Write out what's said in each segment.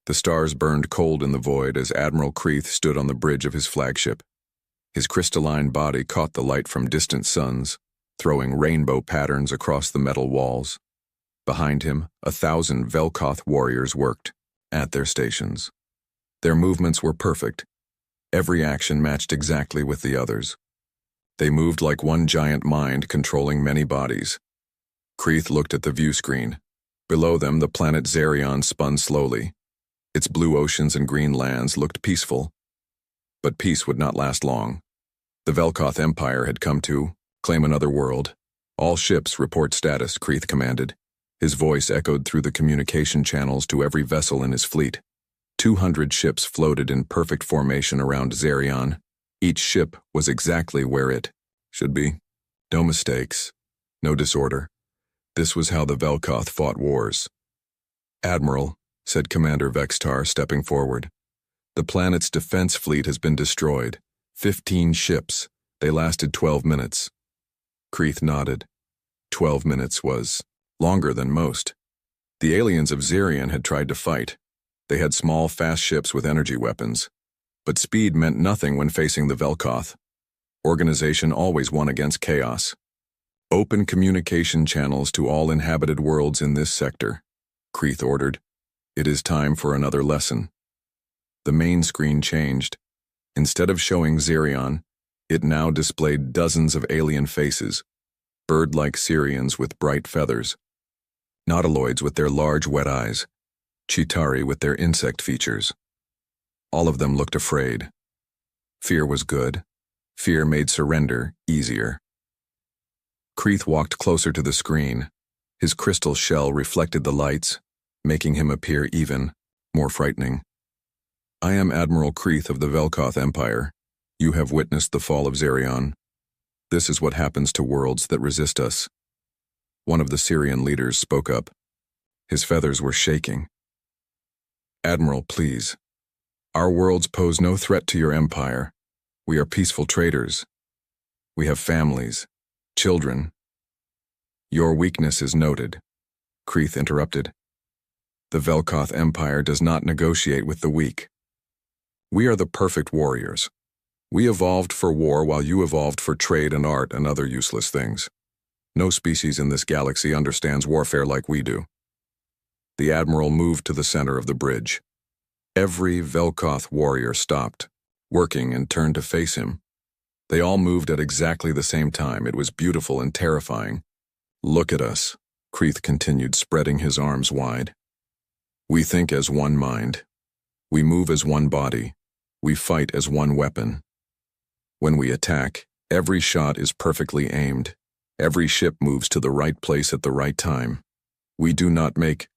The stars burned cold in the void as Admiral Kreeth stood on the bridge of his flagship. His crystalline body caught the light from distant suns, throwing rainbow patterns across the metal walls. Behind him, 1,000 Velkoth warriors worked, at their stations. Their movements were perfect. Every action matched exactly with the others. They moved like one giant mind controlling many bodies. Kreeth looked at the view screen. Below them, the planet Xerion spun slowly. Its blue oceans and green lands looked peaceful. But peace would not last long. The Velkoth Empire had come to claim another world. All ships report status, Kreeth commanded. His voice echoed through the communication channels to every vessel in his fleet. 200 ships floated in perfect formation around Xerion. Each ship was exactly where it should be. No mistakes, no disorder. This was how the Velkoth fought wars. "Admiral," said Commander Vextar, stepping forward. "The planet's defense fleet has been destroyed. 15 ships. They lasted 12 minutes. Kreeth nodded. 12 minutes was longer than most. The aliens of Xerion had tried to fight. They had small, fast ships with energy weapons. But speed meant nothing when facing the Velkoth. Organization always won against chaos. "Open communication channels to all inhabited worlds in this sector," Kreeth ordered. "It is time for another lesson." The main screen changed. Instead of showing Xerion, it now displayed dozens of alien faces, bird-like Syrians with bright feathers, nautiloids with their large wet eyes, Chitauri with their insect features. All of them looked afraid. Fear was good. Fear made surrender easier. Kreeth walked closer to the screen. His crystal shell reflected the lights, making him appear even more frightening. "I am Admiral Kreeth of the Velkoth Empire. You have witnessed the fall of Xerion. This is what happens to worlds that resist us." One of the Syrian leaders spoke up. His feathers were shaking. "Admiral, please. Our worlds pose no threat to your empire. We are peaceful traders. We have families, children." "Your weakness is noted," Kreeth interrupted. "The Velkoth Empire does not negotiate with the weak. We are the perfect warriors. We evolved for war while you evolved for trade and art and other useless things. No species in this galaxy understands warfare like we do." The Admiral moved to the center of the bridge. Every Velkoth warrior stopped, working, and turned to face him. They all moved at exactly the same time. It was beautiful and terrifying. "Look at us," Kreeth continued, spreading his arms wide. "We think as one mind. We move as one body. We fight as one weapon. When we attack, every shot is perfectly aimed. Every ship moves to the right place at the right time. We do not make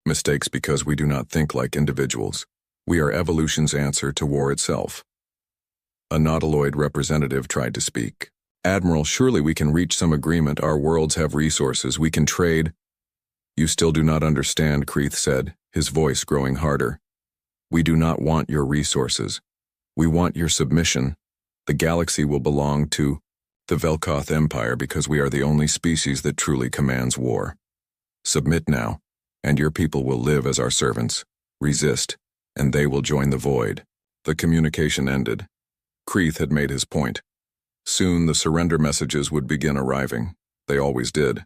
mistakes because we do not think like individuals. We are evolution's answer to war itself." A nautiloid representative tried to speak. "Admiral, surely we can reach some agreement. Our worlds have resources. We can trade." "You still do not understand," Kreeth said, his voice growing harder. "We do not want your resources. We want your submission. The galaxy will belong to the Velkoth Empire because we are the only species that truly commands war. Submit now, and your people will live as our servants. Resist, and they will join the void." The communication ended. Kreeth had made his point. Soon the surrender messages would begin arriving. They always did.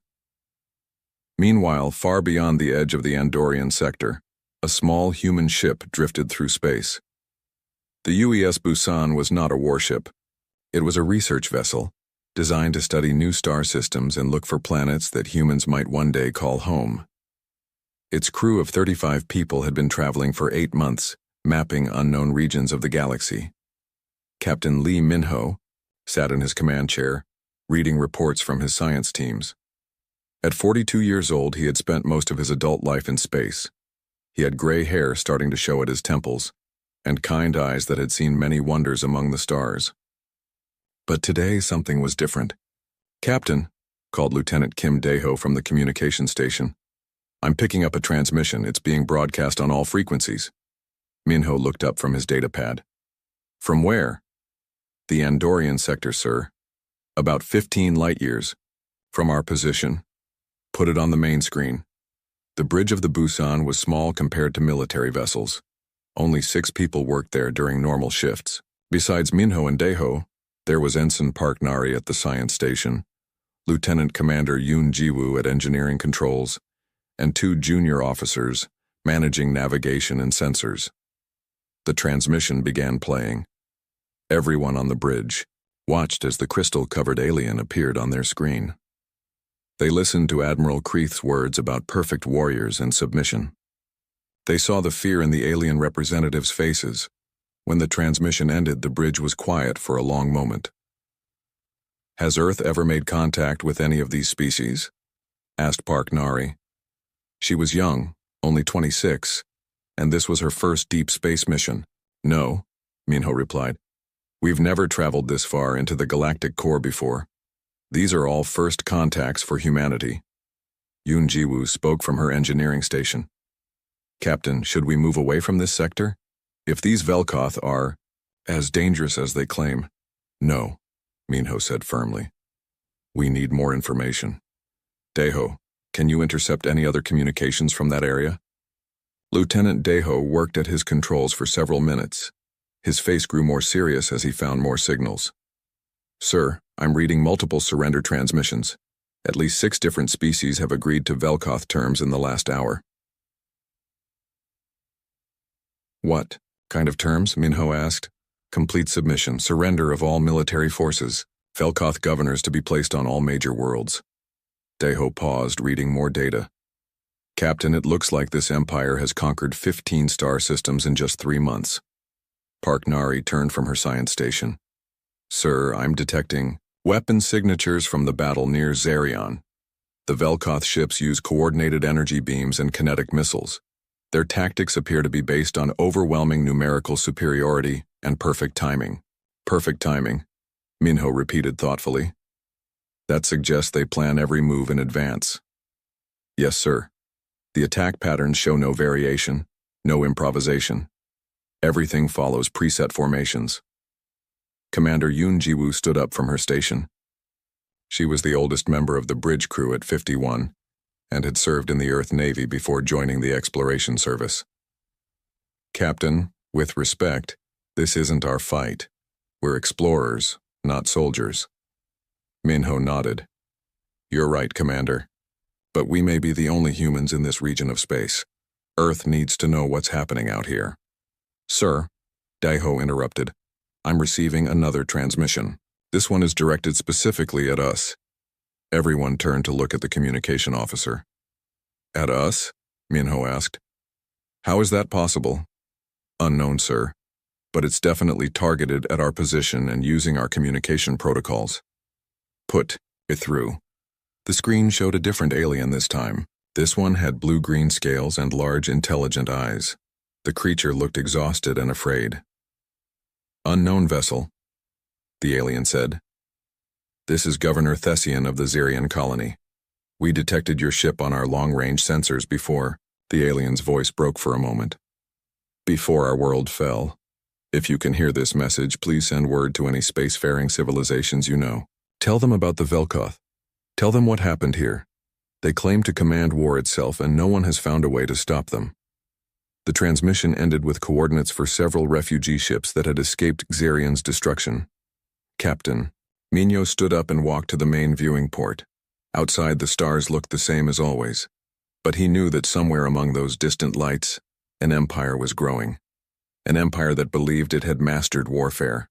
Meanwhile, far beyond the edge of the Andorian sector, a small human ship drifted through space. The UES Busan was not a warship. It was a research vessel, designed to study new star systems and look for planets that humans might one day call home. Its crew of 35 people had been traveling for 8 months, mapping unknown regions of the galaxy. Captain Lee Minho sat in his command chair, reading reports from his science teams. At 42 years old, he had spent most of his adult life in space. He had gray hair starting to show at his temples, and kind eyes that had seen many wonders among the stars. But today something was different. "Captain," called Lieutenant Kim Daeho from the communication station. "I'm picking up a transmission. It's being broadcast on all frequencies." Minho looked up from his datapad. "From where?" "The Andorian sector, sir. About 15 light years. From our position." "Put it on the main screen." The bridge of the Busan was small compared to military vessels. Only 6 people worked there during normal shifts. Besides Minho and Daeho, there was Ensign Park Nari at the science station, Lieutenant Commander Yoon Jiwoo at engineering controls, and 2 junior officers managing navigation and sensors. The transmission began playing. Everyone on the bridge watched as the crystal-covered alien appeared on their screen. They listened to Admiral Kreeth's words about perfect warriors and submission. They saw the fear in the alien representatives' faces. When the transmission ended, the bridge was quiet for a long moment. "Has Earth ever made contact with any of these species?" asked Park Nari. She was young, only 26, and this was her first deep space mission. "No," Minho replied. "We've never traveled this far into the galactic core before. These are all first contacts for humanity." Yoon Jiwoo spoke from her engineering station. "Captain, should we move away from this sector? If these Velkoth are as dangerous as they claim." "No," Minho said firmly. "We need more information. Daeho, can you intercept any other communications from that area?" Lieutenant Daeho worked at his controls for several minutes. His face grew more serious as he found more signals. "Sir, I'm reading multiple surrender transmissions. At least 6 different species have agreed to Velkoth terms in the last hour." "What kind of terms?" Minho asked. "Complete submission, surrender of all military forces, Velkoth governors to be placed on all major worlds." Daeho paused, reading more data. "Captain, it looks like this empire has conquered 15 star systems in just 3 months." Park Nari turned from her science station. "Sir, I'm detecting weapon signatures from the battle near Zarion. The Velkoth ships use coordinated energy beams and kinetic missiles. Their tactics appear to be based on overwhelming numerical superiority and perfect timing." "Perfect timing," Minho repeated thoughtfully. "That suggests they plan every move in advance." "Yes, sir. The attack patterns show no variation, no improvisation. Everything follows preset formations." Commander Yoon Jiwoo stood up from her station. She was the oldest member of the bridge crew at 51 and had served in the Earth Navy before joining the Exploration Service. "Captain, with respect, this isn't our fight. We're explorers, not soldiers." Minho nodded. "You're right, Commander. But we may be the only humans in this region of space. Earth needs to know what's happening out here." "Sir," Daeho interrupted, "I'm receiving another transmission. This one is directed specifically at us." Everyone turned to look at the communication officer. "At us?" Minho asked. "How is that possible?" "Unknown, sir. But it's definitely targeted at our position and using our communication protocols." "Put it through." The screen showed a different alien this time. This one had blue-green scales and large, intelligent eyes. The creature looked exhausted and afraid. "Unknown vessel," the alien said. "This is Governor Thessian of the Zirian colony. We detected your ship on our long-range sensors before." The alien's voice broke for a moment. "Before our world fell. If you can hear this message, please send word to any spacefaring civilizations you know. Tell them about the Velkoth. Tell them what happened here. They claim to command war itself, and no one has found a way to stop them." The transmission ended with coordinates for several refugee ships that had escaped Xerion's destruction. "Captain." Minho stood up and walked to the main viewing port. Outside, the stars looked the same as always. But he knew that somewhere among those distant lights, an empire was growing. An empire that believed it had mastered warfare.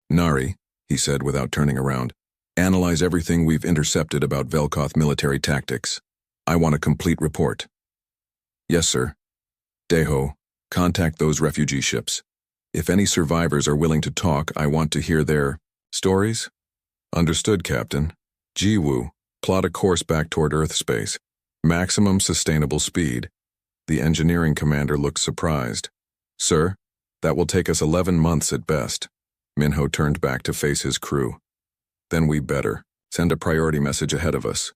"Nari," he said without turning around, "analyze everything we've intercepted about Velkoth military tactics. I want a complete report." "Yes, sir." "Daeho, contact those refugee ships. If any survivors are willing to talk, I want to hear their stories." "Understood, Captain." "Jiwoo, plot a course back toward Earth space. Maximum sustainable speed." The engineering commander looked surprised. "Sir, that will take us 11 months at best." Minho turned back to face his crew. "Then we better send a priority message ahead of us.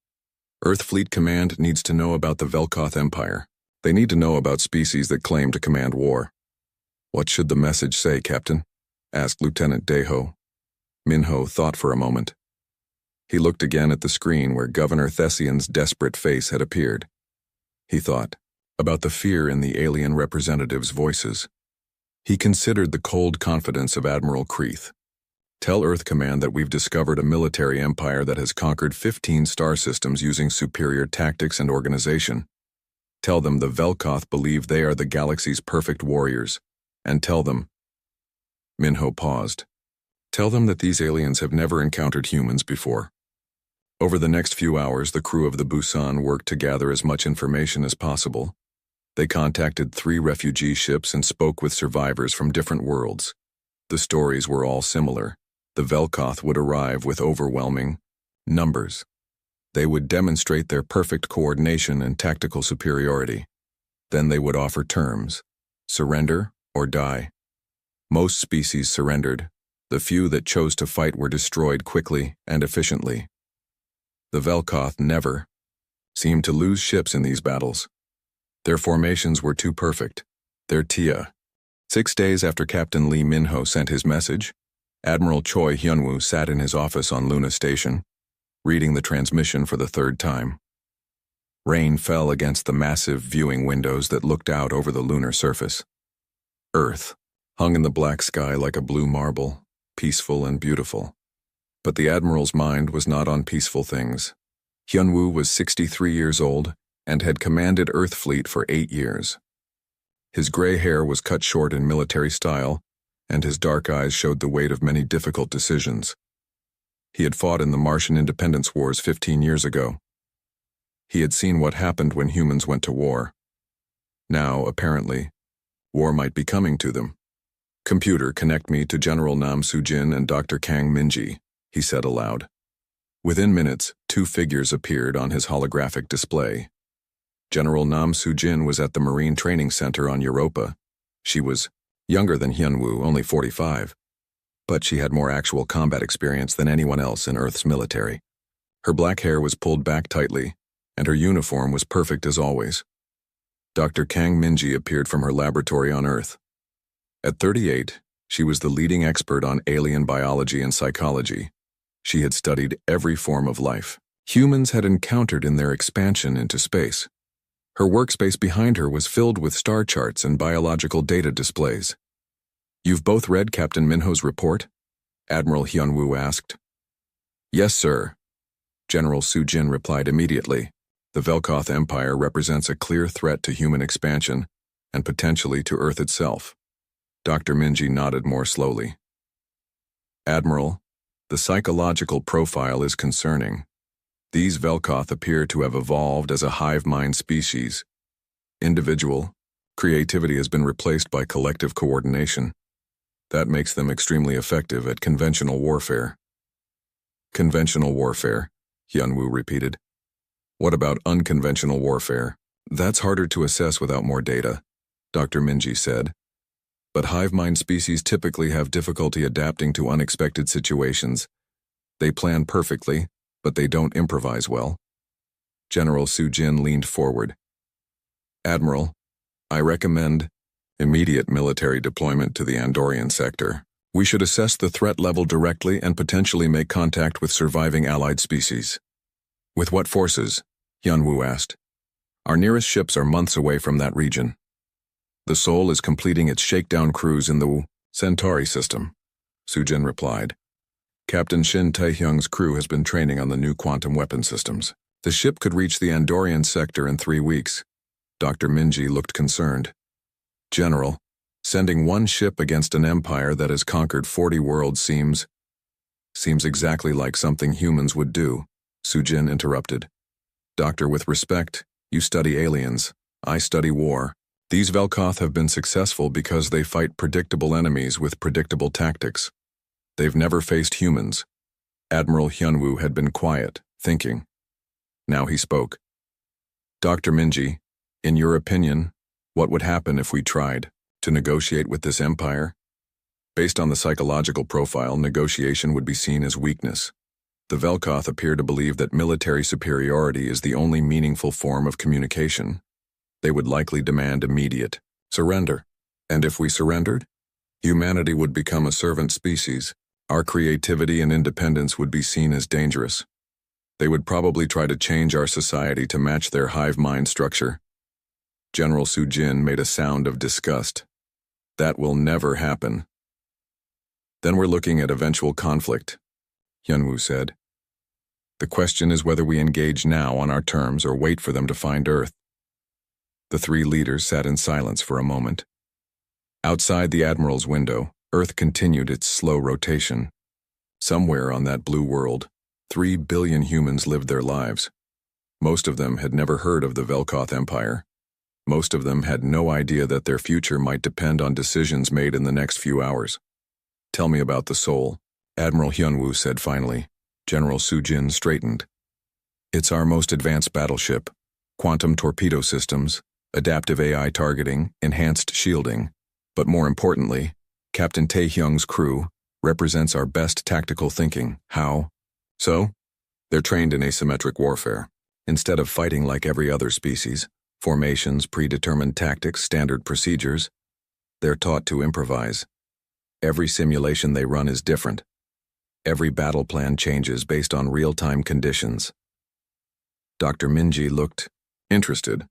Earth Fleet Command needs to know about the Velkoth Empire. They need to know about species that claim to command war." "What should the message say, Captain?" asked Lieutenant Daeho. Minho thought for a moment. He looked again at the screen where Governor Thessian's desperate face had appeared. He thought about the fear in the alien representatives' voices. He considered the cold confidence of Admiral Creeth. Tell Earth Command that we've discovered a military empire that has conquered 15 star systems using superior tactics and organization. Tell them the Velkoth believe they are the galaxy's perfect warriors. And tell them... Minho paused. Tell them that these aliens have never encountered humans before. Over the next few hours, the crew of the Busan worked to gather as much information as possible. They contacted 3 refugee ships and spoke with survivors from different worlds. The stories were all similar. The Velkoth would arrive with overwhelming numbers. They would demonstrate their perfect coordination and tactical superiority. Then they would offer terms: surrender or die. Most species surrendered. The few that chose to fight were destroyed quickly and efficiently. The Velkoth never seemed to lose ships in these battles. Their formations were too perfect. Their Tia. 6 days after Captain Lee Minho sent his message, Admiral Choi Hyunwoo sat in his office on Luna Station, reading the transmission for the 3rd time. Rain fell against the massive viewing windows that looked out over the lunar surface. Earth hung in the black sky like a blue marble, peaceful and beautiful. But the Admiral's mind was not on peaceful things. Hyunwoo was 63 years old and had commanded Earth Fleet for 8 years. His gray hair was cut short in military style, and his dark eyes showed the weight of many difficult decisions. He had fought in the Martian independence wars 15 years ago. He had seen what happened when humans went to war. Now, apparently, war might be coming to them. "Computer, connect me to General Nam Soo-jin and Dr. Kang Min-ji," he said aloud. Within minutes, 2 figures appeared on his holographic display. General Nam Soo-jin was at the Marine Training Center on Europa. She was younger than Hyunwoo, only 45, but she had more actual combat experience than anyone else in Earth's military. Her black hair was pulled back tightly, and her uniform was perfect as always. Dr. Kang Min-ji appeared from her laboratory on Earth. At 38, she was the leading expert on alien biology and psychology. She had studied every form of life humans had encountered in their expansion into space. Her workspace behind her was filled with star charts and biological data displays. "You've both read Captain Minho's report?" Admiral Hyunwoo asked. "Yes, sir," General Soo-jin replied immediately. "The Velkoth Empire represents a clear threat to human expansion and potentially to Earth itself." Dr. Min-ji nodded more slowly. "Admiral, the psychological profile is concerning. These Velkoth appear to have evolved as a hive mind species. Individual creativity has been replaced by collective coordination. That makes them extremely effective at conventional warfare." "Conventional warfare," Hyunwoo repeated. "What about unconventional warfare?" "That's harder to assess without more data," Dr. Min-ji said. "But hive mind species typically have difficulty adapting to unexpected situations. They plan perfectly, but they don't improvise well." General Soo-jin leaned forward. "Admiral, I recommend immediate military deployment to the Andorian sector. We should assess the threat level directly and potentially make contact with surviving allied species." "With what forces?" Hyunwoo asked. "Our nearest ships are months away from that region. The Sol is completing its shakedown cruise in the Centauri system," Soo-jin replied. "Captain Shin Taehyung's crew has been training on the new quantum weapon systems. The ship could reach the Andorian sector in 3 weeks. Dr. Min-ji looked concerned. "General, sending one ship against an empire that has conquered 40 worlds seems exactly like something humans would do," Soo-jin interrupted. "Doctor, with respect, you study aliens. I study war. These Velkoth have been successful because they fight predictable enemies with predictable tactics. They've never faced humans." Admiral Hyunwoo had been quiet, thinking. Now he spoke. "Dr. Min-ji, in your opinion, what would happen if we tried to negotiate with this empire? Based on the psychological profile, negotiation would be seen as weakness. The Velkoth appear to believe that military superiority is the only meaningful form of communication. They would likely demand immediate surrender. And if we surrendered, humanity would become a servant species. Our creativity and independence would be seen as dangerous. They would probably try to change our society to match their hive mind structure." General Soo-jin made a sound of disgust. That will never happen. Then we're looking at eventual conflict, Hyunwoo said. The question is whether we engage now on our terms or wait for them to find Earth. The three leaders sat in silence for a moment. Outside the Admiral's window, Earth continued its slow rotation. Somewhere on that blue world, 3 billion humans lived their lives. Most of them had never heard of the Velkoth Empire. Most of them had no idea that their future might depend on decisions made in the next few hours. Tell me about the Soul, Admiral Hyunwoo said finally. General Soo-jin straightened. It's our most advanced battleship. Quantum torpedo systems, adaptive AI targeting, enhanced shielding. But more importantly, Captain Tae-hyung's crew represents our best tactical thinking. How? So? They're trained in asymmetric warfare. Instead of fighting like every other species, formations, predetermined tactics, standard procedures, they're taught to improvise. Every simulation they run is different. Every battle plan changes based on real-time conditions. Dr. Minji looked interested.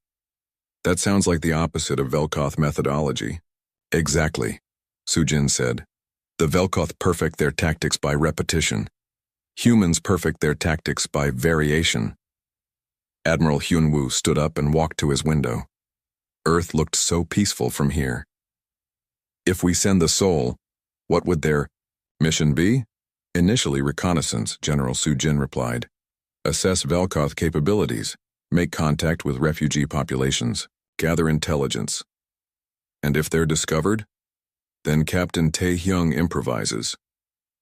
That sounds like the opposite of Velkoth methodology. Exactly, Soo-jin said. The Velkoth perfect their tactics by repetition. Humans perfect their tactics by variation. Admiral Hyunwoo stood up and walked to his window. Earth looked so peaceful from here. If we send the Soul, what would their mission be? Initially reconnaissance, General Soo-jin replied. Assess Velkoth capabilities, make contact with refugee populations, gather intelligence. And if they're discovered, then Captain Tae-hyung improvises.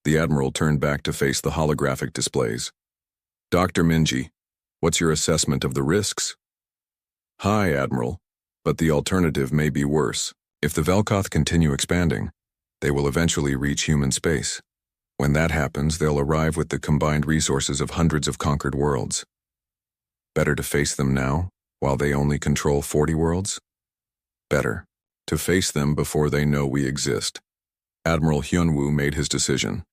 The Admiral turned back to face the holographic displays. Dr. Minji, what's your assessment of the risks? High, Admiral, but the alternative may be worse. If the Velkoth continue expanding, they will eventually reach human space. When that happens, they'll arrive with the combined resources of hundreds of conquered worlds. Better to face them now, while they only control 40 worlds? Better to face them before they know we exist. Admiral Hyunwoo made his decision.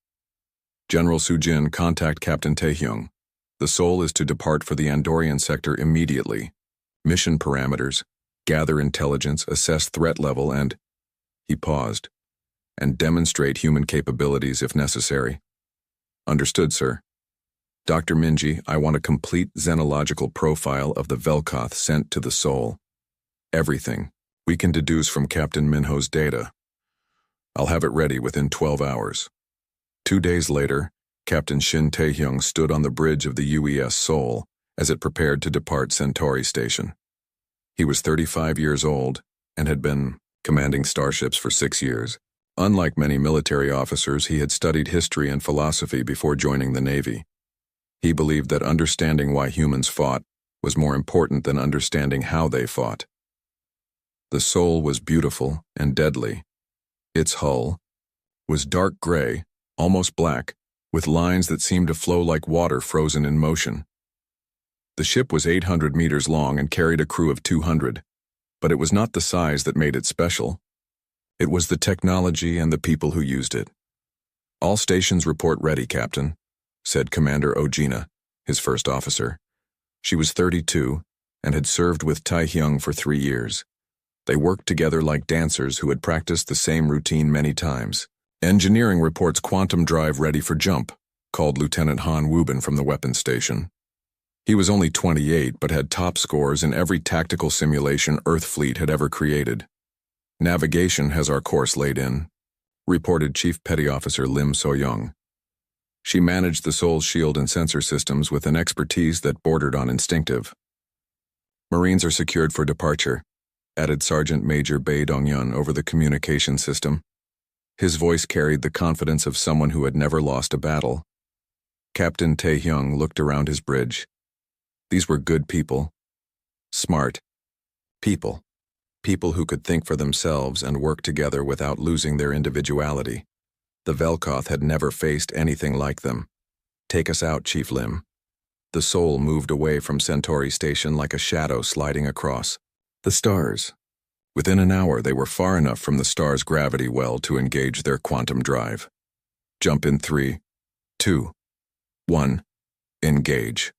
General Soo-jin, contact Captain Tae-hyung. The Soul is to depart for the Andorian sector immediately. Mission parameters, gather intelligence, assess threat level, and... He paused. And demonstrate human capabilities if necessary. Understood, sir. Dr. Minji, I want a complete xenological profile of the Velkoth sent to the Soul. Everything we can deduce from Captain Minho's data. I'll have it ready within 12 hours. 2 days later, Captain Shin Tae-hyung stood on the bridge of the UES Soul as it prepared to depart Centauri Station. He was 35 years old and had been commanding starships for 6 years. Unlike many military officers, he had studied history and philosophy before joining the Navy. He believed that understanding why humans fought was more important than understanding how they fought. The Soul was beautiful and deadly. Its hull was dark gray, almost black, with lines that seemed to flow like water frozen in motion. The ship was 800 meters long and carried a crew of 200, but it was not the size that made it special. It was the technology and the people who used it. All stations report ready, Captain, said Commander Ojina, his first officer. She was 32 and had served with Tae-hyung for 3 years. They worked together like dancers who had practiced the same routine many times. Engineering reports quantum drive ready for jump, called Lieutenant Han Wubin from the weapons station. He was only 28 but had top scores in every tactical simulation Earth fleet had ever created. Navigation has our course laid in, reported Chief Petty Officer Lim So-young. She managed the Soul's shield and sensor systems with an expertise that bordered on instinctive. Marines are secured for departure, added Sergeant Major Bae Dong-yun over the communication system. His voice carried the confidence of someone who had never lost a battle. Captain Tae-hyung looked around his bridge. These were good people. Smart people. People who could think for themselves and work together without losing their individuality. The Velkoth had never faced anything like them. Take us out, Chief Lim. The Soul moved away from Centauri Station like a shadow sliding across the stars. Within an hour, they were far enough from the star's gravity well to engage their quantum drive. Jump in 3, 2, 1. Engage.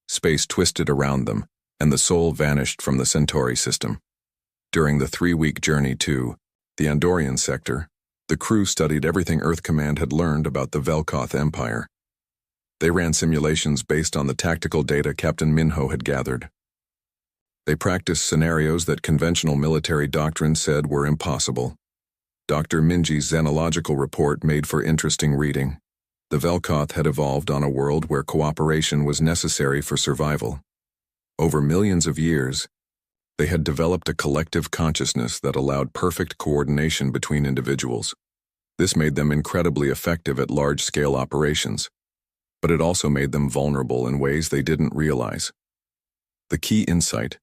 Space twisted around them, and the Soul vanished from the Centauri system. During the 3-week journey to The Andorian sector, the crew studied everything Earth Command had learned about the Velkoth Empire. They ran simulations based on the tactical data Captain Minho had gathered. They practiced scenarios that conventional military doctrine said were impossible. Dr. Minji's xenological report made for interesting reading. The Velkoth had evolved on a world where cooperation was necessary for survival. Over millions of years, they had developed a collective consciousness that allowed perfect coordination between individuals. This made them incredibly effective at large-scale operations, but it also made them vulnerable in ways they didn't realize. The key insight,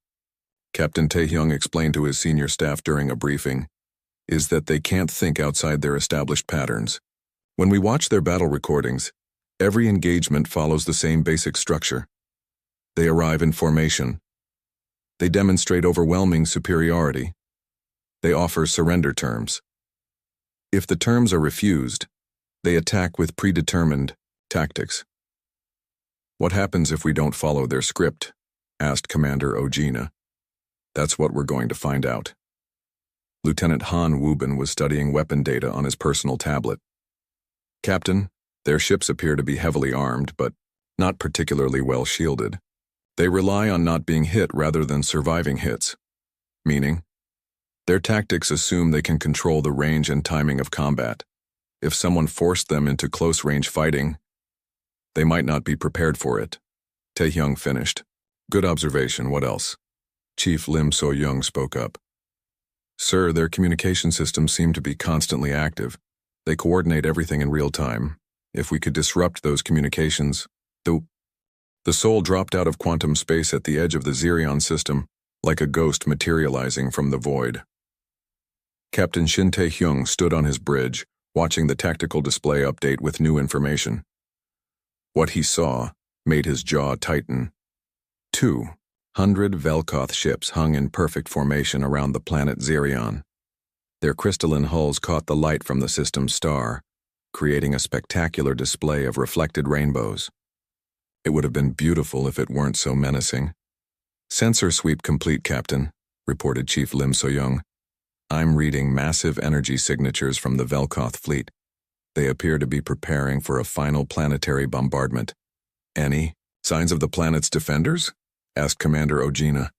Captain Taehyung explained to his senior staff during a briefing, is that they can't think outside their established patterns. When we watch their battle recordings, every engagement follows the same basic structure. They arrive in formation. They demonstrate overwhelming superiority. They offer surrender terms. If the terms are refused, they attack with predetermined tactics. What happens if we don't follow their script? Asked Commander Ojina. That's what we're going to find out. Lieutenant Han Wubin was studying weapon data on his personal tablet. Captain, their ships appear to be heavily armed, but not particularly well shielded. They rely on not being hit rather than surviving hits. Meaning, their tactics assume they can control the range and timing of combat. If someone forced them into close-range fighting, they might not be prepared for it. Taehyung finished. Good observation, what else? Chief Lim So-young spoke up. Sir, their communication systems seem to be constantly active. They coordinate everything in real time. If we could disrupt those communications, the soul dropped out of quantum space at the edge of the Xerion system, like a ghost materializing from the void. Captain Shin Taehyung stood on his bridge, watching the tactical display update with new information. What he saw made his jaw tighten. 200 Velkoth ships hung in perfect formation around the planet Xerion. Their crystalline hulls caught the light from the system's star, creating a spectacular display of reflected rainbows. It would have been beautiful if it weren't so menacing. Sensor sweep complete, Captain, reported Chief Lim So-young. I'm reading massive energy signatures from the Velkoth fleet. They appear to be preparing for a final planetary bombardment. Any signs of the planet's defenders? Asked Commander Ojina.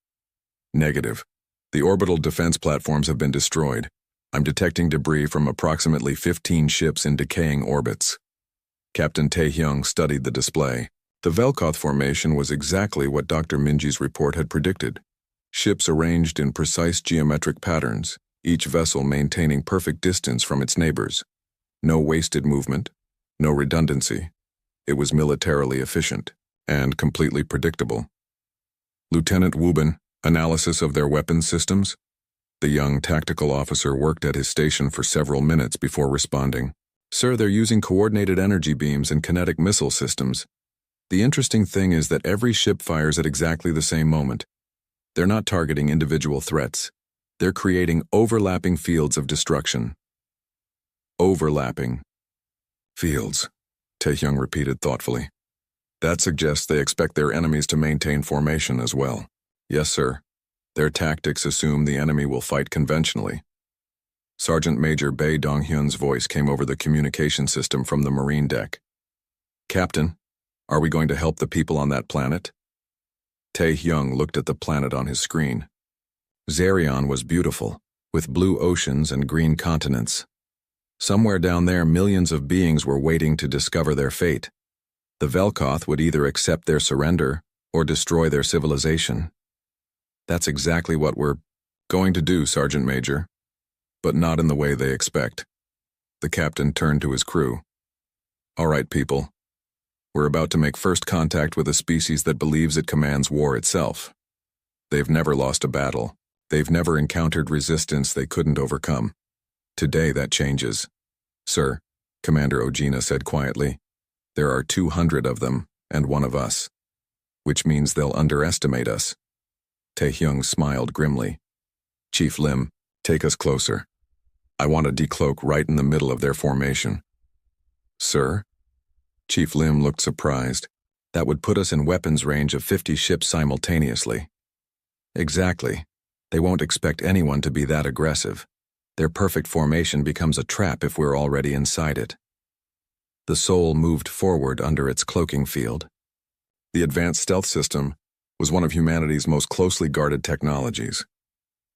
Negative. The orbital defense platforms have been destroyed. I'm detecting debris from approximately 15 ships in decaying orbits. Captain Taehyung studied the display. The Velkoth formation was exactly what Dr. Minji's report had predicted. Ships arranged in precise geometric patterns, each vessel maintaining perfect distance from its neighbors. No wasted movement, no redundancy. It was militarily efficient and completely predictable. Lieutenant Wubin, analysis of their weapons systems? The young tactical officer worked at his station for several minutes before responding. Sir, they're using coordinated energy beams and kinetic missile systems. The interesting thing is that every ship fires at exactly the same moment. They're not targeting individual threats. They're creating overlapping fields of destruction. Overlapping fields, Taehyung repeated thoughtfully. That suggests they expect their enemies to maintain formation as well. Yes, sir. Their tactics assume the enemy will fight conventionally. Sergeant Major Bae Donghyun's voice came over the communication system from the marine deck. Captain, are we going to help the people on that planet? Taehyung looked at the planet on his screen. Xerion was beautiful, with blue oceans and green continents. Somewhere down there, millions of beings were waiting to discover their fate. The Velkoth would either accept their surrender or destroy their civilization. That's exactly what we're going to do, Sergeant Major, but not in the way they expect. The captain turned to his crew. All right, people. We're about to make first contact with a species that believes it commands war itself. They've never lost a battle. They've never encountered resistance they couldn't overcome. Today that changes. Sir, Commander Ojina said quietly, there are 200 of them and one of us, which means they'll underestimate us. Taehyung smiled grimly. Chief Lim, take us closer. I want to decloak right in the middle of their formation. Sir? Chief Lim looked surprised. That would put us in weapons range of 50 ships simultaneously. Exactly. They won't expect anyone to be that aggressive. Their perfect formation becomes a trap if we're already inside it. The Soul moved forward under its cloaking field. The advanced stealth system was one of humanity's most closely guarded technologies.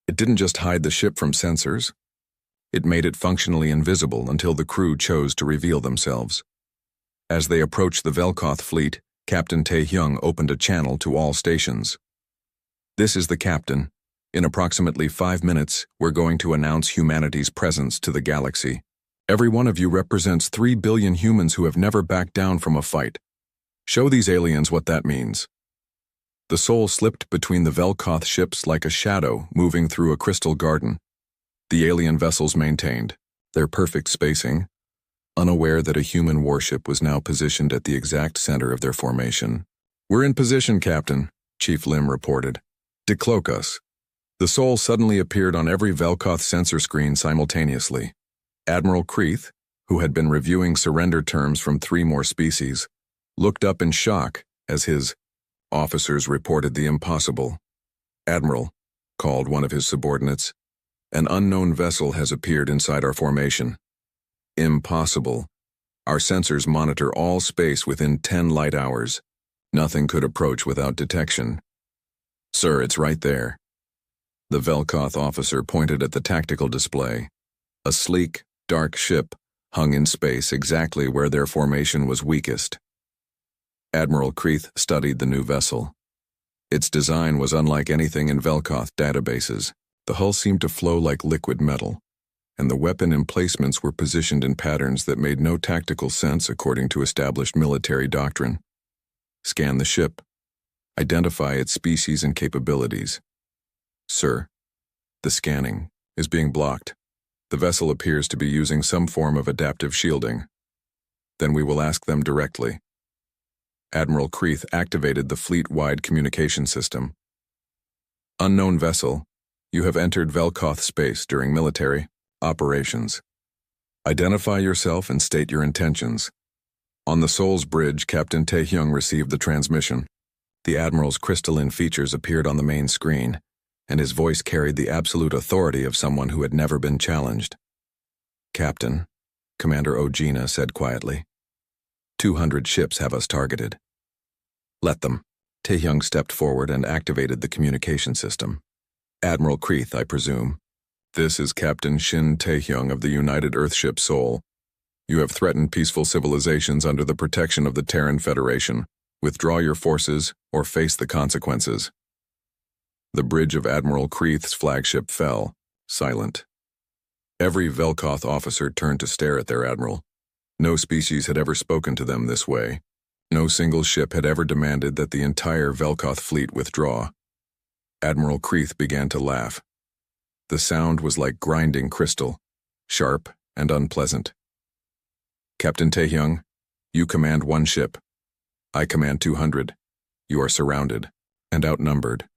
It didn't just hide the ship from sensors. It made it functionally invisible until the crew chose to reveal themselves. As they approached the Velkoth fleet, Captain Tae-hyung opened a channel to all stations. "This is the captain. In approximately 5 minutes, we're going to announce humanity's presence to the galaxy. Every one of you represents 3 billion humans who have never backed down from a fight. Show these aliens what that means." The Soul slipped between the Velkoth ships like a shadow moving through a crystal garden. The alien vessels maintained their perfect spacing, unaware that a human warship was now positioned at the exact center of their formation. "We're in position, Captain," Chief Lim reported. "Decloak us." The Soul suddenly appeared on every Velkoth sensor screen simultaneously. Admiral Kreeth, who had been reviewing surrender terms from 3 more species, looked up in shock as his officers reported the impossible. "Admiral," called one of his subordinates, "an unknown vessel has appeared inside our formation." "Impossible. Our sensors monitor all space within 10 light hours. Nothing could approach without detection." "Sir, it's right there." The Velkoth officer pointed at the tactical display. A sleek, dark ship hung in space exactly where their formation was weakest. Admiral Kreeth studied the new vessel. Its design was unlike anything in Velkoth databases. The hull seemed to flow like liquid metal, and the weapon emplacements were positioned in patterns that made no tactical sense according to established military doctrine. "Scan the ship. Identify its species and capabilities." "Sir, the scanning is being blocked. The vessel appears to be using some form of adaptive shielding." "Then we will ask them directly." Admiral Kreeth activated the fleet-wide communication system. "Unknown vessel, you have entered Velkoth space during military operations. Identify yourself and state your intentions." On the Soul's bridge, Captain Tae-hyung received the transmission. The Admiral's crystalline features appeared on the main screen, and his voice carried the absolute authority of someone who had never been challenged. "Captain," Commander Ojina said quietly, 200 ships have us targeted." "Let them." Tae-hyung stepped forward and activated the communication system. "Admiral Kreeth, I presume. This is Captain Shin Tae-hyung of the United Earthship Soul. You have threatened peaceful civilizations under the protection of the Terran Federation. Withdraw your forces or face the consequences." The bridge of Admiral Kreeth's flagship fell, silent. Every Velkoth officer turned to stare at their admiral. No species had ever spoken to them this way. No single ship had ever demanded that the entire Velkoth fleet withdraw. Admiral Kreeth began to laugh. The sound was like grinding crystal, sharp and unpleasant. "Captain Tae-hyung, you command 1 ship. I command 200. You are surrounded and outnumbered.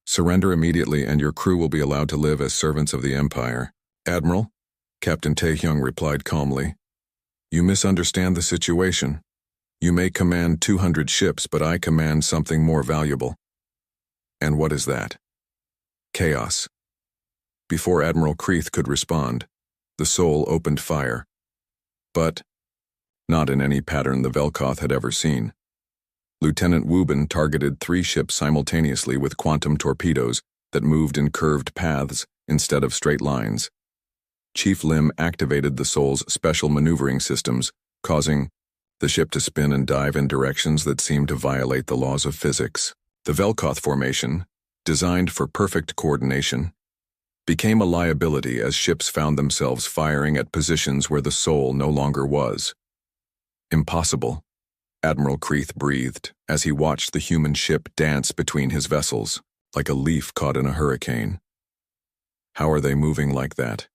Surrender immediately and your crew will be allowed to live as servants of the Empire." "Admiral," Captain Tae-hyung replied calmly, "you misunderstand the situation. You may command 200 ships, but I command something more valuable." "And what is that?" "Chaos." Before Admiral Kreeth could respond, the Soul opened fire. But not in any pattern the Velkoth had ever seen. Lieutenant Wubin targeted 3 ships simultaneously with quantum torpedoes that moved in curved paths instead of straight lines. Chief Lim activated the Soul's special maneuvering systems, causing the ship to spin and dive in directions that seemed to violate the laws of physics. The Velkoth formation, designed for perfect coordination, became a liability as ships found themselves firing at positions where the Soul no longer was. "Impossible," Admiral Kreeth breathed as he watched the human ship dance between his vessels, like a leaf caught in a hurricane. "How are they moving like that?"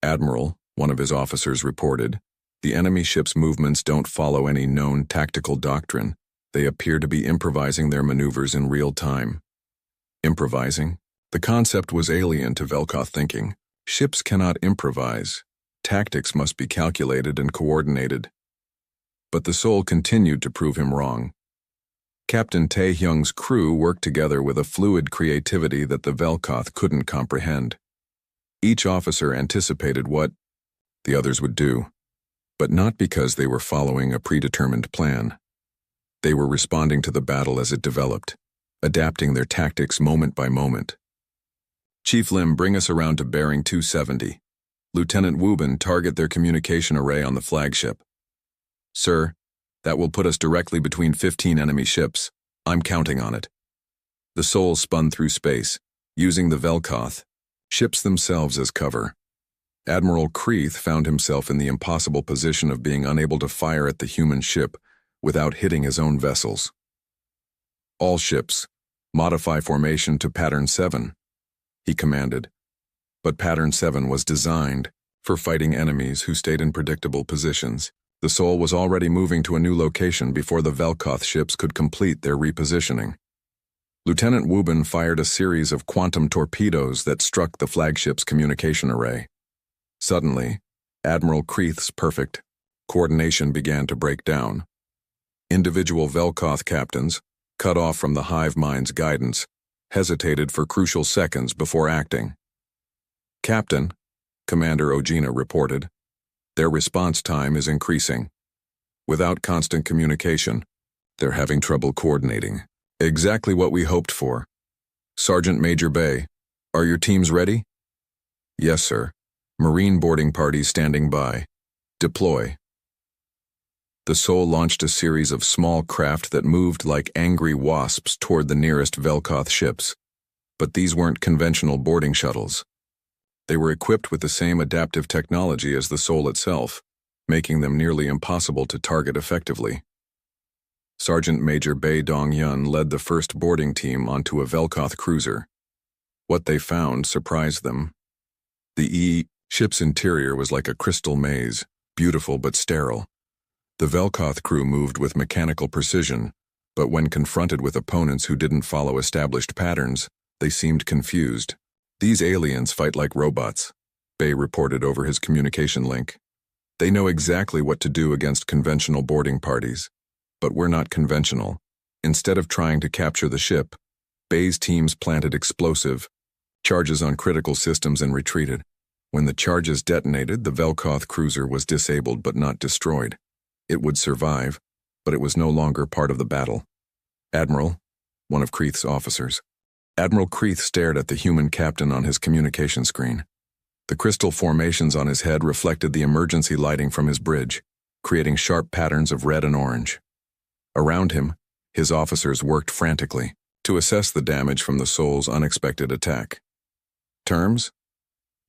"Admiral," one of his officers reported, "the enemy ship's movements don't follow any known tactical doctrine. They appear to be improvising their maneuvers in real time." Improvising? The concept was alien to Velkoth thinking. Ships cannot improvise. Tactics must be calculated and coordinated. But the Soul continued to prove him wrong. Captain Tae-hyung's crew worked together with a fluid creativity that the Velkoth couldn't comprehend. Each officer anticipated what the others would do, but not because they were following a predetermined plan. They were responding to the battle as it developed, adapting their tactics moment by moment. Chief Lim, bring us around to bearing 270. Lieutenant Wubin, target their communication array on the flagship. Sir, that will put us directly between 15 enemy ships. I'm counting on it. The Soul spun through space, using the Velkoth, ships themselves as cover. Admiral Kreeth found himself in the impossible position of being unable to fire at the human ship without hitting his own vessels. All ships, modify formation to Pattern 7, he commanded. But Pattern 7 was designed for fighting enemies who stayed in predictable positions. The Soul was already moving to a new location before the Velkoth ships could complete their repositioning. Lieutenant Wubin fired a series of quantum torpedoes that struck the flagship's communication array. Suddenly, Admiral Kreeth's perfect coordination began to break down. Individual Velkoth captains, cut off from the hive mind's guidance, hesitated for crucial seconds before acting. Captain, Commander Ojina reported, their response time is increasing. Without constant communication, they're having trouble coordinating. Exactly what we hoped for. Sergeant Major Bay, are your teams ready? Yes, sir. Marine boarding parties standing by. Deploy. The Soul launched a series of small craft that moved like angry wasps toward the nearest Velkoth ships. But these weren't conventional boarding shuttles. They were equipped with the same adaptive technology as the Soul itself, making them nearly impossible to target effectively. Sergeant Major Bei Dong-yun led the first boarding team onto a Velkoth cruiser. What they found surprised them. The ship's interior was like a crystal maze, beautiful but sterile. The Velkoth crew moved with mechanical precision, but when confronted with opponents who didn't follow established patterns, they seemed confused. These aliens fight like robots, Bay reported over his communication link. They know exactly what to do against conventional boarding parties. But we're not conventional. Instead of trying to capture the ship, Bay's teams planted explosive charges on critical systems and retreated. When the charges detonated, the Velkoth cruiser was disabled but not destroyed. It would survive, but it was no longer part of the battle. Admiral, one of Kreeth's officers. Admiral Kreeth stared at the human captain on his communication screen. The crystal formations on his head reflected the emergency lighting from his bridge, creating sharp patterns of red and orange. Around him, his officers worked frantically to assess the damage from the Soul's unexpected attack. Terms?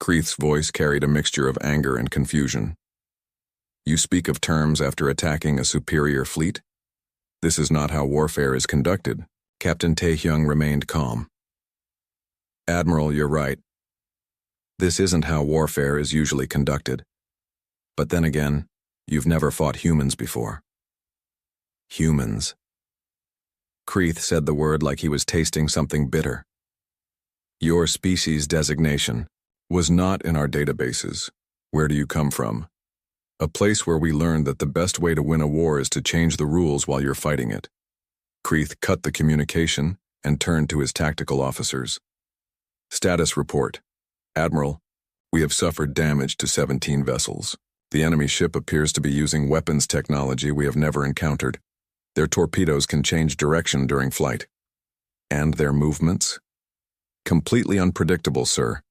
Kreeth's voice carried a mixture of anger and confusion. You speak of terms after attacking a superior fleet? This is not how warfare is conducted. Captain Taehyung remained calm. Admiral, you're right. This isn't how warfare is usually conducted. But then again, you've never fought humans before. Humans. Kreeth said the word like he was tasting something bitter. Your species designation was not in our databases. Where do you come from? A place where we learned that the best way to win a war is to change the rules while you're fighting it. Kreeth cut the communication and turned to his tactical officers. Status report. Admiral, we have suffered damage to 17 vessels. The enemy ship appears to be using weapons technology we have never encountered. Their torpedoes can change direction during flight. And their movements? Completely unpredictable, sir.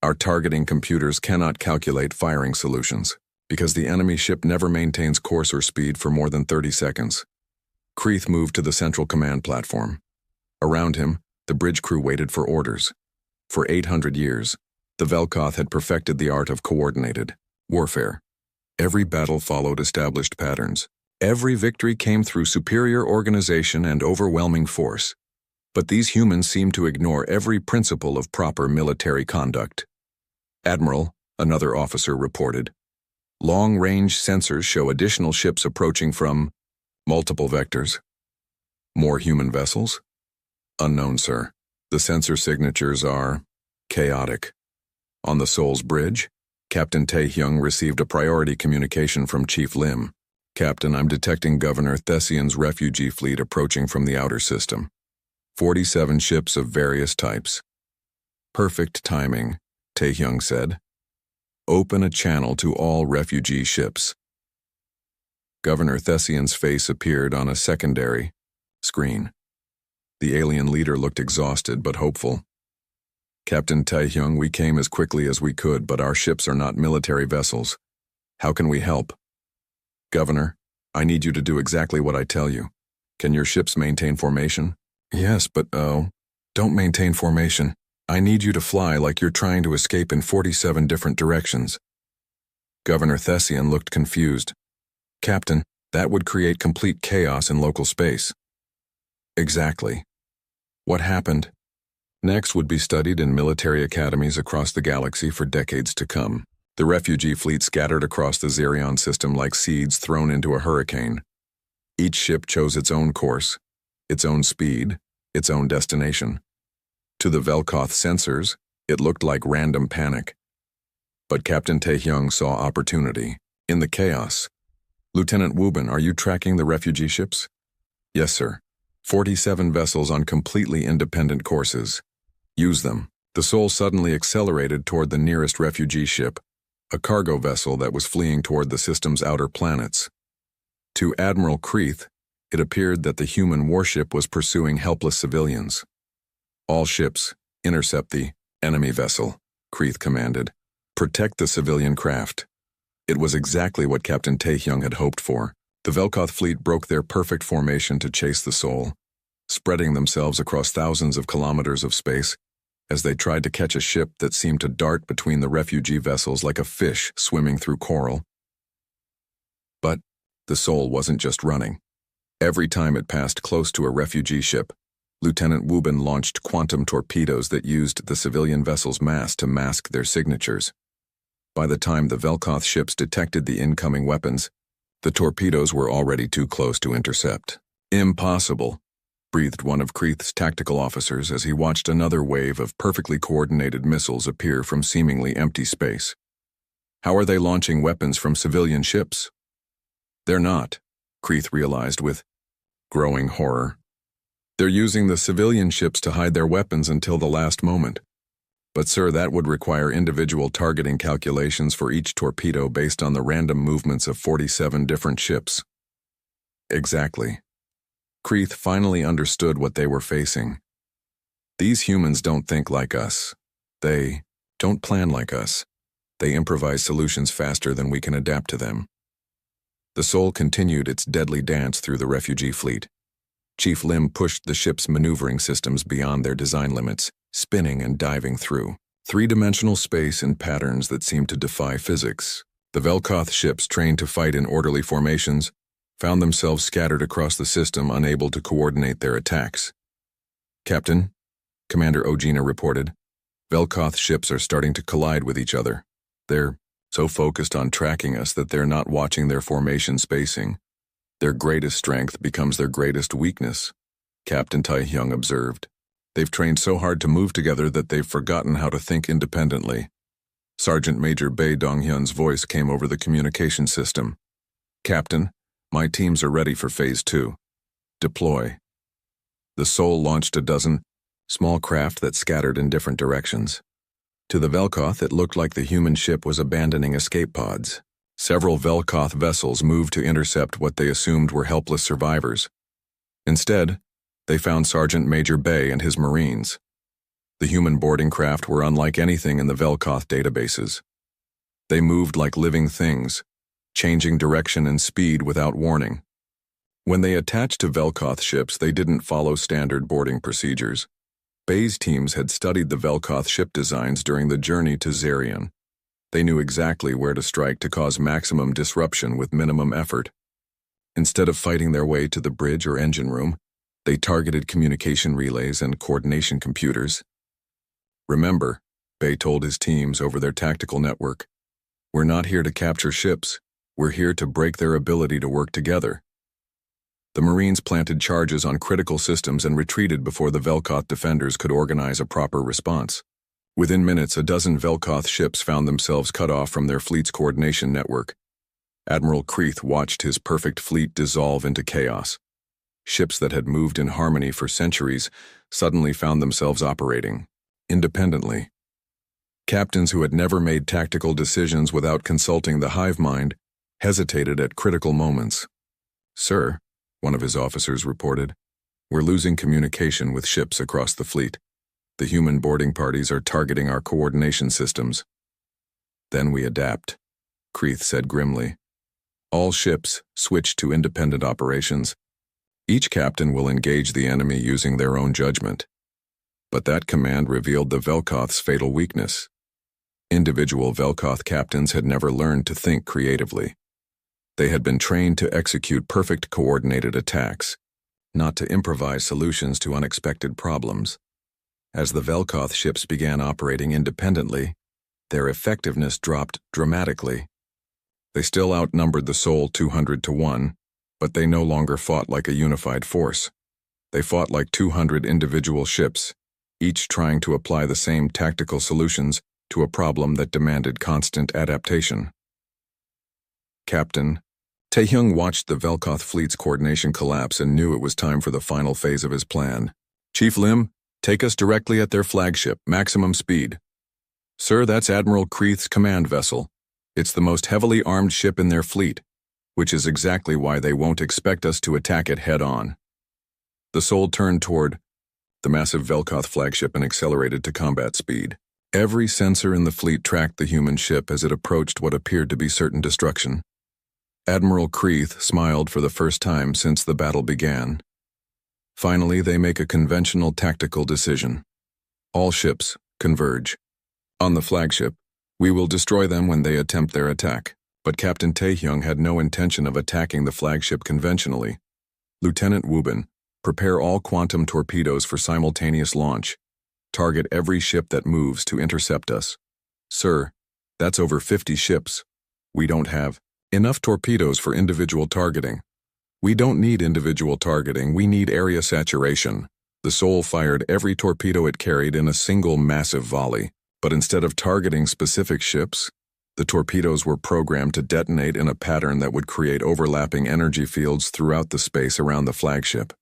Our targeting computers cannot calculate firing solutions, because the enemy ship never maintains course or speed for more than 30 seconds. Kreeth moved to the central command platform. Around him, the bridge crew waited for orders. For 800 years, the Velkoth had perfected the art of coordinated warfare. Every battle followed established patterns. Every victory came through superior organization and overwhelming force. But these humans seemed to ignore every principle of proper military conduct. Admiral, another officer reported, long-range sensors show additional ships approaching from multiple vectors. More human vessels? Unknown, sir. The sensor signatures are chaotic. On the Soul's bridge, Captain Taehyung received a priority communication from Chief Lim. Captain, I'm detecting Governor Thessian's refugee fleet approaching from the outer system. 47 ships of various types. Perfect timing. Taehyung said. Open a channel to all refugee ships. Governor Thessian's face appeared on a secondary screen. The alien leader looked exhausted but hopeful. Captain Taehyung, we came as quickly as we could, but our ships are not military vessels. How can we help? Governor, I need you to do exactly what I tell you. Can your ships maintain formation? Yes, but don't maintain formation. I need you to fly like you're trying to escape in 47 different directions. Governor Thessian looked confused. Captain, that would create complete chaos in local space. Exactly. What happened? Next would be studied in military academies across the galaxy for decades to come. The refugee fleet scattered across the Xerion system like seeds thrown into a hurricane. Each ship chose its own course, its own speed, its own destination. To the Velkoth sensors, it looked like random panic. But Captain Taehyung saw opportunity. In the chaos. Lieutenant Wubin, are you tracking the refugee ships? Yes, sir. 47 vessels on completely independent courses. Use them. The Soul suddenly accelerated toward the nearest refugee ship, a cargo vessel that was fleeing toward the system's outer planets. To Admiral Kreeth, it appeared that the human warship was pursuing helpless civilians. All ships, intercept the enemy vessel, Kreeth commanded. Protect the civilian craft. It was exactly what Captain Taehyung had hoped for. The Velkoth fleet broke their perfect formation to chase the Soul, spreading themselves across thousands of kilometers of space as they tried to catch a ship that seemed to dart between the refugee vessels like a fish swimming through coral. But the Soul wasn't just running. Every time it passed close to a refugee ship, Lieutenant Wubin launched quantum torpedoes that used the civilian vessel's mass to mask their signatures. By the time the Velkoth ships detected the incoming weapons, the torpedoes were already too close to intercept. Impossible, breathed one of Kreeth's tactical officers as he watched another wave of perfectly coordinated missiles appear from seemingly empty space. How are they launching weapons from civilian ships? They're not, Kreeth realized with growing horror. They're using the civilian ships to hide their weapons until the last moment. But sir, that would require individual targeting calculations for each torpedo based on the random movements of 47 different ships. Exactly. Kreeth finally understood what they were facing. These humans don't think like us. They don't plan like us. They improvise solutions faster than we can adapt to them. The Soul continued its deadly dance through the refugee fleet. Chief Lim pushed the ship's maneuvering systems beyond their design limits, spinning and diving through three-dimensional space in patterns that seemed to defy physics. The Velkoth ships, trained to fight in orderly formations, found themselves scattered across the system, unable to coordinate their attacks. Captain, Commander Ojina reported, Velkoth ships are starting to collide with each other. They're so focused on tracking us that they're not watching their formation spacing. Their greatest strength becomes their greatest weakness, Captain Taehyung observed. They've trained so hard to move together that they've forgotten how to think independently. Sergeant Major Bae Donghyun's voice came over the communication system. Captain, my teams are ready for Phase 2. Deploy. The Soul launched a dozen small craft that scattered in different directions. To the Velkoth, it looked like the human ship was abandoning escape pods. Several Velkoth vessels moved to intercept what they assumed were helpless survivors. Instead, they found Sergeant Major Bae and his Marines. The human boarding craft were unlike anything in the Velkoth databases. They moved like living things, changing direction and speed without warning. When they attached to Velkoth ships, they didn't follow standard boarding procedures. Bae's teams had studied the Velkoth ship designs during the journey to Xerion. They knew exactly where to strike to cause maximum disruption with minimum effort. Instead of fighting their way to the bridge or engine room, they targeted communication relays and coordination computers. Remember, Bae told his teams over their tactical network, we're not here to capture ships, we're here to break their ability to work together. The Marines planted charges on critical systems and retreated before the Velkoth defenders could organize a proper response. Within minutes, a dozen Velkoth ships found themselves cut off from their fleet's coordination network. Admiral Kreeth watched his perfect fleet dissolve into chaos. Ships that had moved in harmony for centuries suddenly found themselves operating independently. Captains who had never made tactical decisions without consulting the hive mind hesitated at critical moments. "Sir," one of his officers reported, "we're losing communication with ships across the fleet. The human boarding parties are targeting our coordination systems." "Then we adapt," Kreith said grimly. "All ships switch to independent operations. Each captain will engage the enemy using their own judgment." But that command revealed the Velkoth's fatal weakness. Individual Velkoth captains had never learned to think creatively. They had been trained to execute perfect coordinated attacks, not to improvise solutions to unexpected problems. As the Velkoth ships began operating independently, their effectiveness dropped dramatically. They still outnumbered the Sol 200 to 1, but they no longer fought like a unified force. They fought like 200 individual ships, each trying to apply the same tactical solutions to a problem that demanded constant adaptation. Captain Taehyung watched the Velkoth fleet's coordination collapse and knew it was time for the final phase of his plan. "Chief Lim, take us directly at their flagship, maximum speed." "Sir, that's Admiral Kreith's command vessel. It's the most heavily armed ship in their fleet, which is exactly why they won't expect us to attack it head-on." The Sol turned toward the massive Velkoth flagship and accelerated to combat speed. Every sensor in the fleet tracked the human ship as it approached what appeared to be certain destruction. Admiral Kreith smiled for the first time since the battle began. Finally, they make a conventional tactical decision. All ships converge. On the flagship, we will destroy them when they attempt their attack. But Captain Taehyung had no intention of attacking the flagship conventionally. "Lieutenant Wubin, prepare all quantum torpedoes for simultaneous launch. Target every ship that moves to intercept us." "Sir, that's over 50 ships. We don't have enough torpedoes for individual targeting." "We don't need individual targeting, we need area saturation." The Sol fired every torpedo it carried in a single massive volley, but instead of targeting specific ships, the torpedoes were programmed to detonate in a pattern that would create overlapping energy fields throughout the space around the flagship.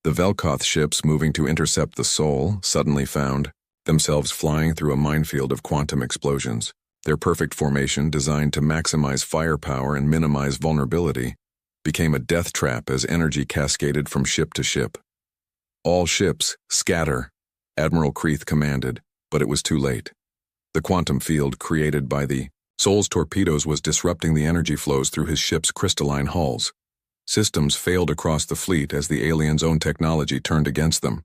The Velkoth ships moving to intercept the Sol suddenly found themselves flying through a minefield of quantum explosions. Their perfect formation, designed to maximize firepower and minimize vulnerability, became a death trap as energy cascaded from ship to ship. "All ships, scatter," Admiral Kreith commanded, but it was too late. The quantum field created by the Sol's torpedoes was disrupting the energy flows through his ship's crystalline hulls. Systems failed across the fleet as the aliens' own technology turned against them.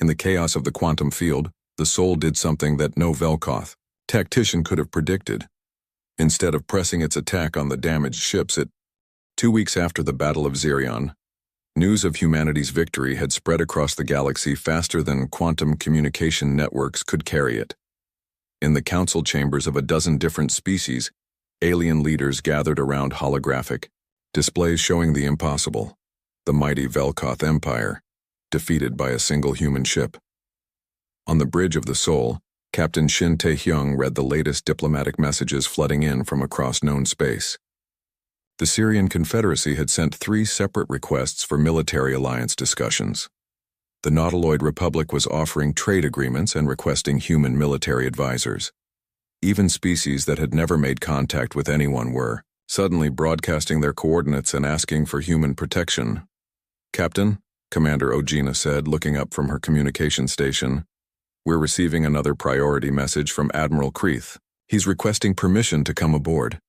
In the chaos of the quantum field, the Sol did something that no Velkoth tactician could have predicted. Instead of pressing its attack on the damaged ships, 2 weeks after the Battle of Zirion, news of humanity's victory had spread across the galaxy faster than quantum communication networks could carry it. In the council chambers of a dozen different species, alien leaders gathered around holographic displays showing the impossible: the mighty Velkoth Empire, defeated by a single human ship. On the bridge of the Sol, Captain Shin Taehyung read the latest diplomatic messages flooding in from across known space. The Syrian Confederacy had sent 3 separate requests for military alliance discussions. The Nautiloid Republic was offering trade agreements and requesting human military advisors. Even species that had never made contact with anyone were suddenly broadcasting their coordinates and asking for human protection. "Captain," Commander Ojina said, looking up from her communication station, "we're receiving another priority message from Admiral Kreith. He's requesting permission to come aboard."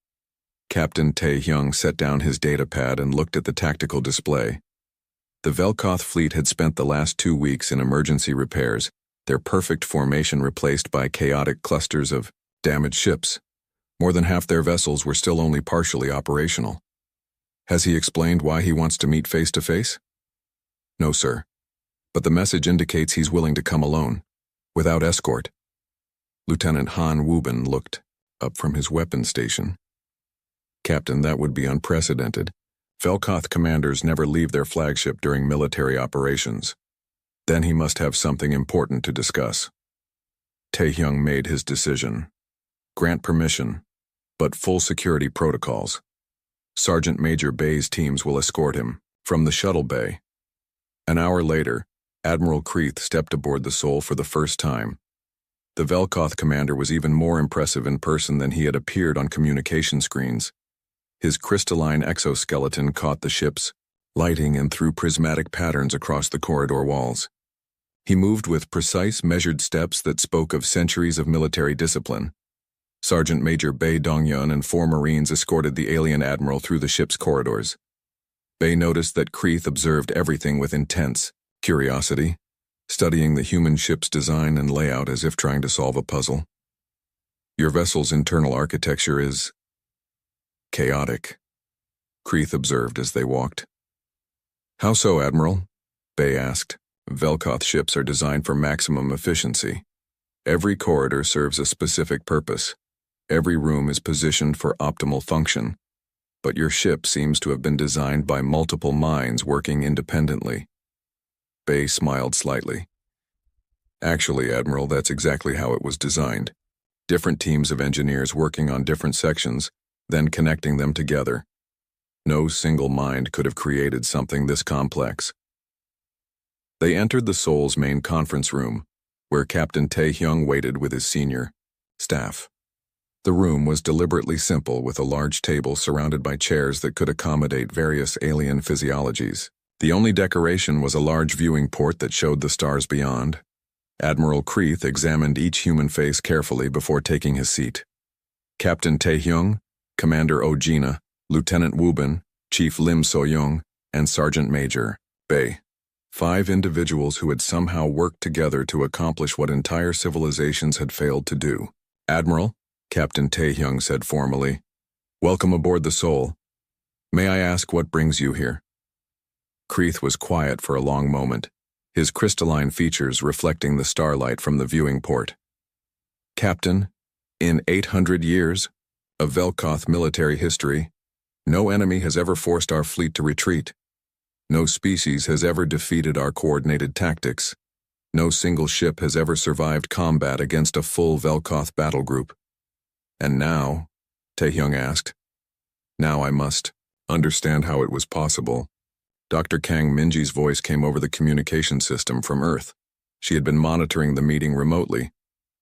Captain Taehyung set down his datapad and looked at the tactical display. The Velkoth fleet had spent the last 2 weeks in emergency repairs, their perfect formation replaced by chaotic clusters of damaged ships. More than half their vessels were still only partially operational. "Has he explained why he wants to meet face-to-face?" "No, sir. But the message indicates he's willing to come alone, without escort." Lieutenant Han Wubin looked up from his weapons station. "Captain, that would be unprecedented. Velkoth commanders never leave their flagship during military operations. Then he must have something important to discuss." Taehyung made his decision. "Grant permission, but full security protocols. Sergeant Major Bay's teams will escort him from the shuttle bay." An hour later, Admiral Kreith stepped aboard the Sol for the first time. The Velkoth commander was even more impressive in person than he had appeared on communication screens. His crystalline exoskeleton caught the ship's lighting and threw prismatic patterns across the corridor walls. He moved with precise, measured steps that spoke of centuries of military discipline. Sergeant Major Bei Dongyun and 4 Marines escorted the alien admiral through the ship's corridors. Bei noticed that Kreeth observed everything with intense curiosity, studying the human ship's design and layout as if trying to solve a puzzle. Your vessel's internal architecture is chaotic, Kreeth observed as they walked. How so, Admiral? Bei asked. Velkoth ships are designed for maximum efficiency. Every corridor serves a specific purpose. Every room is positioned for optimal function. But your ship seems to have been designed by multiple minds working independently. Bei smiled slightly. Actually, Admiral, that's exactly how it was designed. Different teams of engineers working on different sections, then connecting them together. No single mind could have created something this complex. They entered the Soul's main conference room, where Captain Taehyung waited with his senior staff. The room was deliberately simple, with a large table surrounded by chairs that could accommodate various alien physiologies. The only decoration was a large viewing port that showed the stars beyond. Admiral Kreeth examined each human face carefully before taking his seat. Captain Taehyung, Commander Ojina, Lieutenant Wubin, Chief Lim So-young, and Sergeant Major Bei. 5 individuals who had somehow worked together to accomplish what entire civilizations had failed to do. Admiral, Captain Taehyung said formally, welcome aboard the Soul. May I ask what brings you here? Kreeth was quiet for a long moment, his crystalline features reflecting the starlight from the viewing port. Captain, in 800 years of Velkoth military history, no enemy has ever forced our fleet to retreat. No species has ever defeated our coordinated tactics. No single ship has ever survived combat against a full Velkoth battle group. And now, Taehyung asked, now I must understand how it was possible. Dr. Kang Minji's voice came over the communication system from Earth. She had been monitoring the meeting remotely,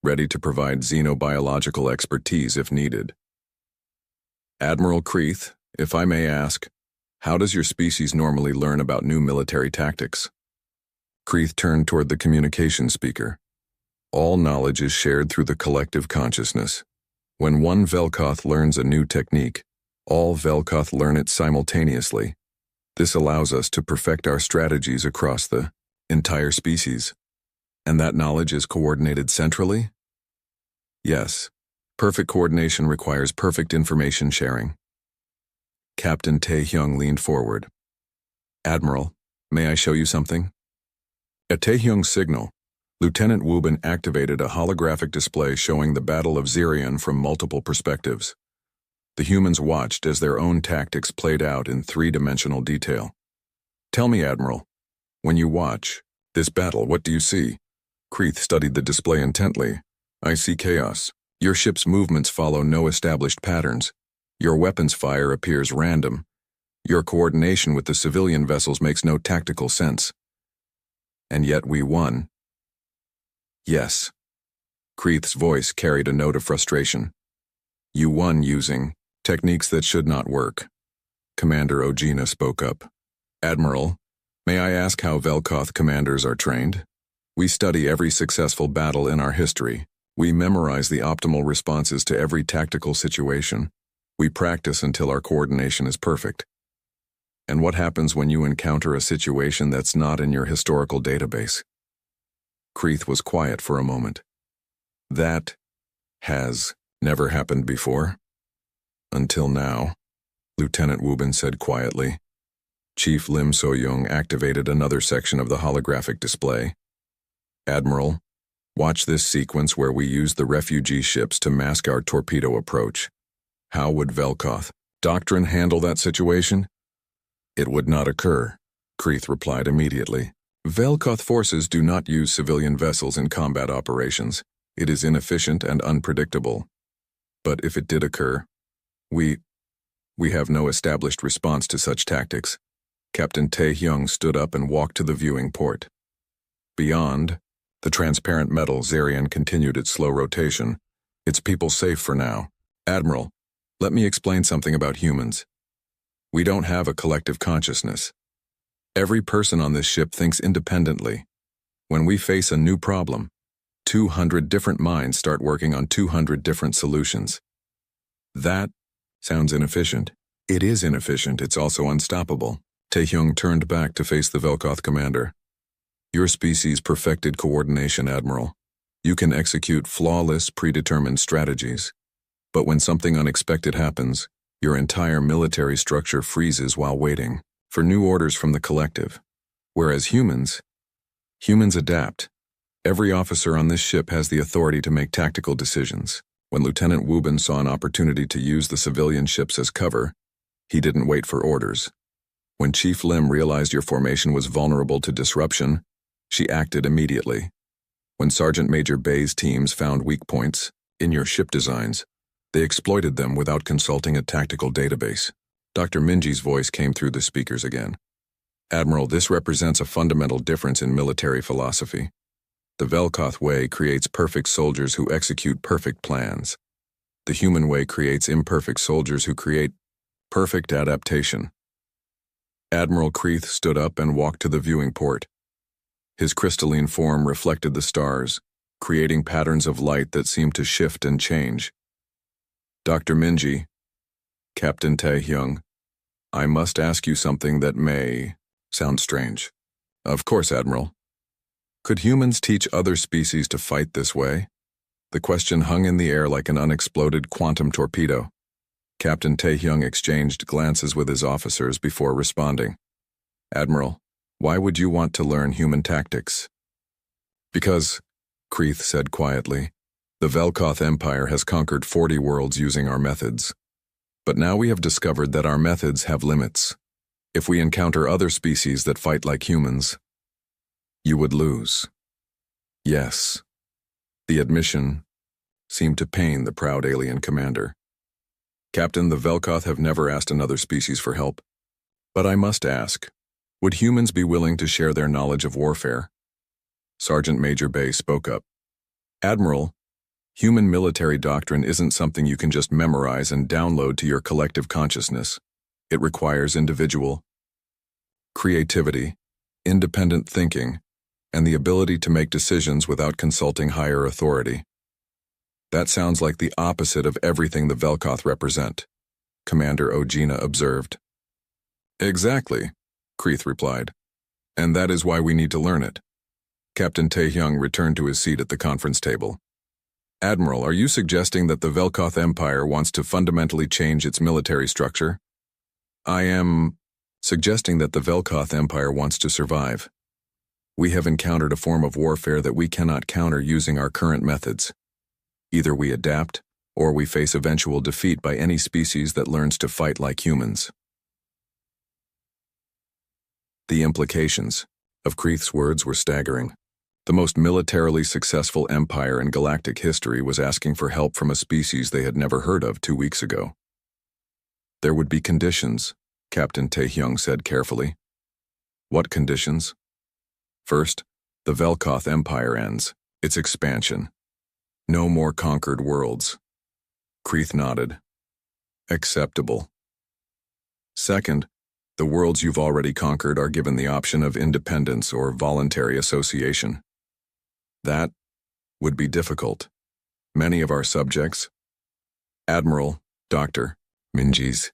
ready to provide xenobiological expertise if needed. Admiral Kreeth, if I may ask, how does your species normally learn about new military tactics? Kreeth turned toward the communication speaker. All knowledge is shared through the collective consciousness. When one Velkoth learns a new technique, all Velkoth learn it simultaneously. This allows us to perfect our strategies across the entire species. And that knowledge is coordinated centrally? Yes. Perfect coordination requires perfect information sharing. Captain Taehyung leaned forward. Admiral, may I show you something? At Taehyung's signal, Lieutenant Wubin activated a holographic display showing the Battle of Xerion from multiple perspectives. The humans watched as their own tactics played out in 3-dimensional detail. Tell me, Admiral, when you watch this battle, what do you see? Kreeth studied the display intently. I see chaos. Your ship's movements follow no established patterns. Your weapons fire appears random. Your coordination with the civilian vessels makes no tactical sense. And yet we won. Yes. Kreeth's voice carried a note of frustration. You won using techniques that should not work. Commander Ojina spoke up. Admiral, may I ask how Velkoth commanders are trained? We study every successful battle in our history. We memorize the optimal responses to every tactical situation. We practice until our coordination is perfect. And what happens when you encounter a situation that's not in your historical database? Kreeth was quiet for a moment. That has never happened before. Until now, Lieutenant Wubin said quietly. Chief Lim So-young activated another section of the holographic display. Admiral, watch this sequence where we use the refugee ships to mask our torpedo approach. How would Velkoth doctrine handle that situation? It would not occur, Kreeth replied immediately. Velkoth forces do not use civilian vessels in combat operations. It is inefficient and unpredictable. But if it did occur, we have no established response to such tactics. Captain Taehyung stood up and walked to the viewing port. Beyond, The transparent metal Zarian continued its slow rotation. Its people safe for now. Admiral, let me explain something about humans. We don't have a collective consciousness. Every person on this ship thinks independently. When we face a new problem, 200 different minds start working on 200 different solutions. That sounds inefficient. It is inefficient, it's also unstoppable. Taehyung turned back to face the Velkoth commander. Your species perfected coordination, Admiral. You can execute flawless, predetermined strategies. But when something unexpected happens, your entire military structure freezes while waiting for new orders from the collective. Whereas humans adapt. Every officer on this ship has the authority to make tactical decisions. When Lieutenant Wubin saw an opportunity to use the civilian ships as cover, he didn't wait for orders. When Chief Lim realized your formation was vulnerable to disruption, she acted immediately. When Sergeant Major Bay's teams found weak points in your ship designs, they exploited them without consulting a tactical database. Dr. Minji's voice came through the speakers again. Admiral, this represents a fundamental difference in military philosophy. The Velkoth way creates perfect soldiers who execute perfect plans. The human way creates imperfect soldiers who create perfect adaptation. Admiral Kreeth stood up and walked to the viewing port. His crystalline form reflected the stars, creating patterns of light that seemed to shift and change. Dr. Minji, Captain Taehyung, I must ask you something that may sound strange. Of course, Admiral. Could humans teach other species to fight this way? The question hung in the air like an unexploded quantum torpedo. Captain Taehyung exchanged glances with his officers before responding. Admiral, why would you want to learn human tactics? Because, Kreeth said quietly, the Velkoth Empire has conquered 40 worlds using our methods. But now we have discovered that our methods have limits. If we encounter other species that fight like humans, you would lose. Yes. The admission seemed to pain the proud alien commander. Captain, the Velkoth have never asked another species for help. But I must ask, would humans be willing to share their knowledge of warfare? Sergeant Major Bay spoke up. Admiral, human military doctrine isn't something you can just memorize and download to your collective consciousness. It requires individual creativity, independent thinking, and the ability to make decisions without consulting higher authority. That sounds like the opposite of everything the Velkoth represent, Commander Ojina observed. Exactly, Kreeth replied. And that is why we need to learn it. Captain Taehyung returned to his seat at the conference table. Admiral, are you suggesting that the Velkoth Empire wants to fundamentally change its military structure? I am suggesting that the Velkoth Empire wants to survive. We have encountered a form of warfare that we cannot counter using our current methods. Either we adapt, or we face eventual defeat by any species that learns to fight like humans. The implications of Kreeth's words were staggering. The most militarily successful empire in galactic history was asking for help from a species they had never heard of 2 weeks ago. There would be conditions, Captain Taehyung said carefully. What conditions? First, the Velkoth Empire ends, its expansion. No more conquered worlds. Kreeth nodded. Acceptable. Second, the worlds you've already conquered are given the option of independence or voluntary association. That would be difficult. Many of our subjects, Admiral, Dr. Minji's